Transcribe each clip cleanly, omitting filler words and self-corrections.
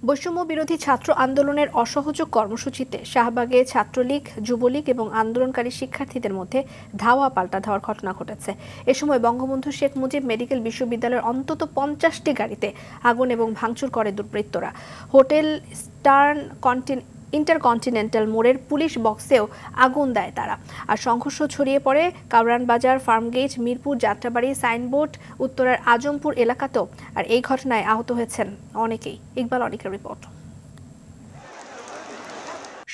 বৈষম্য বিরোধী ছাত্র আন্দোলনের অসহযোগ কর্মসূচিতে শাহবাগে ছাত্রলীগ, যুবলীগ এবং আন্দোলনকারী শিক্ষার্থীদের মধ্যে ধাওয়া পাল্টা ধাওয়ার ঘটনা ঘটেছে। এ সময় বঙ্গবন্ধু শেখ মুজিব মেডিকেল বিশ্ববিদ্যালয়ের অন্তত 50টি গাড়িতে আগুন এবং ভাঙচুর করে দুর্বৃত্তরা। হোটেল ইন্টারকন্টিনেন্টাল মোড়ের পুলিশ বক্সেও আগুন দেয় তারা। আর সংঘর্ষ ছড়িয়ে পড়ে কাউরান বাজার, ফার্মগেট, মিরপুর, যাত্রাবাড়ি, সাইনবোর্ড, উত্তরার আজমপুর এলাকাতেও। আর এই ঘটনায় আহত হয়েছেন অনেকেই। ইকবাল অনিকের রিপোর্ট।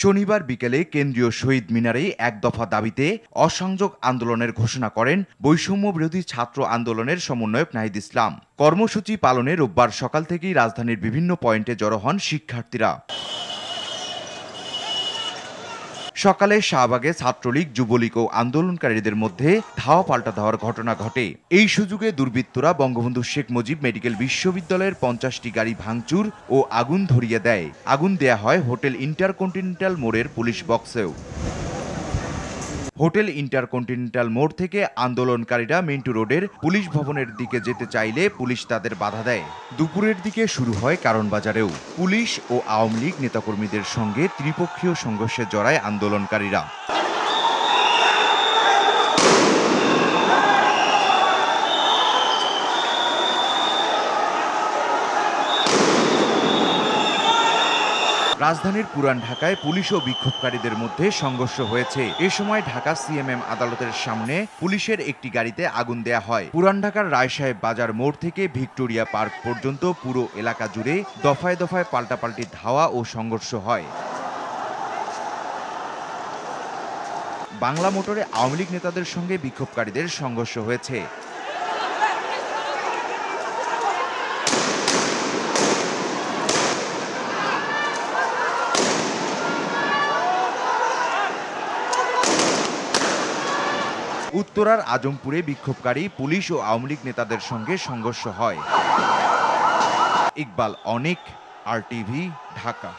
শনিবার বিকেলে কেন্দ্রীয় শহীদ মিনারে এক দফা দাবিতে অসংযোগ আন্দোলনের ঘোষণা করেন বৈষম্য বিরোধী ছাত্র আন্দোলনের সমন্বয়ক নাহিদ ইসলাম। কর্মসূচি পালনে রোববার সকাল থেকেই রাজধানীর বিভিন্ন পয়েন্টে জড়ো হন শিক্ষার্থীরা। সকালে শাহবাগে ছাত্রলীগ, যুবলীগ ও আন্দোলনকারীদের মধ্যে ধাওয়া পাল্টা ধাওয়ার ঘটনা ঘটে। এই সুযোগে দুর্বৃত্তরা বঙ্গবন্ধু শেখ মুজিব মেডিকেল বিশ্ববিদ্যালয়ের 50টি গাড়ি ভাঙচুর ও আগুন ধরিয়ে দেয়। আগুন দেয়া হয় হোটেল ইন্টারকন্টিনেন্টাল মোড়ের পুলিশ বক্সেও। হোটেল ইন্টারকন্টিনেন্টাল মোড় থেকে আন্দোলনকারীরা মিন্টু রোডের পুলিশ ভবনের দিকে যেতে চাইলে পুলিশ তাদের বাধা দেয়। দুপুরের দিকে শুরু হয় কারণ বাজারেও। পুলিশ ও আওয়ামী লীগ নেতাকর্মীদের সঙ্গে ত্রিপক্ষীয় সংঘর্ষে জড়ায় আন্দোলনকারীরা। রাজধানীর পুরান ঢাকায় পুলিশ ও বিক্ষোভকারীদের মধ্যে সংঘর্ষ হয়েছে। এ সময় ঢাকা সিএমএম আদালতের সামনে পুলিশের একটি গাড়িতে আগুন দেয়া হয়। পুরান ঢাকার রায় সাহেব বাজার মোড় থেকে ভিক্টোরিয়া পার্ক পর্যন্ত পুরো এলাকা জুড়ে দফায় দফায় পাল্টাপাল্টি ধাওয়া ও সংঘর্ষ হয়। বাংলা মোটরে আওয়ামী লীগ নেতাদের সঙ্গে বিক্ষোভকারীদের সংঘর্ষ হয়েছে। উত্তরার আজমপুরে বিক্ষোভকারী পুলিশ ও আওয়ামী লীগ নেতাদের সঙ্গে সংঘর্ষ হয়। ইকবাল অনিক, RTV, ঢাকা।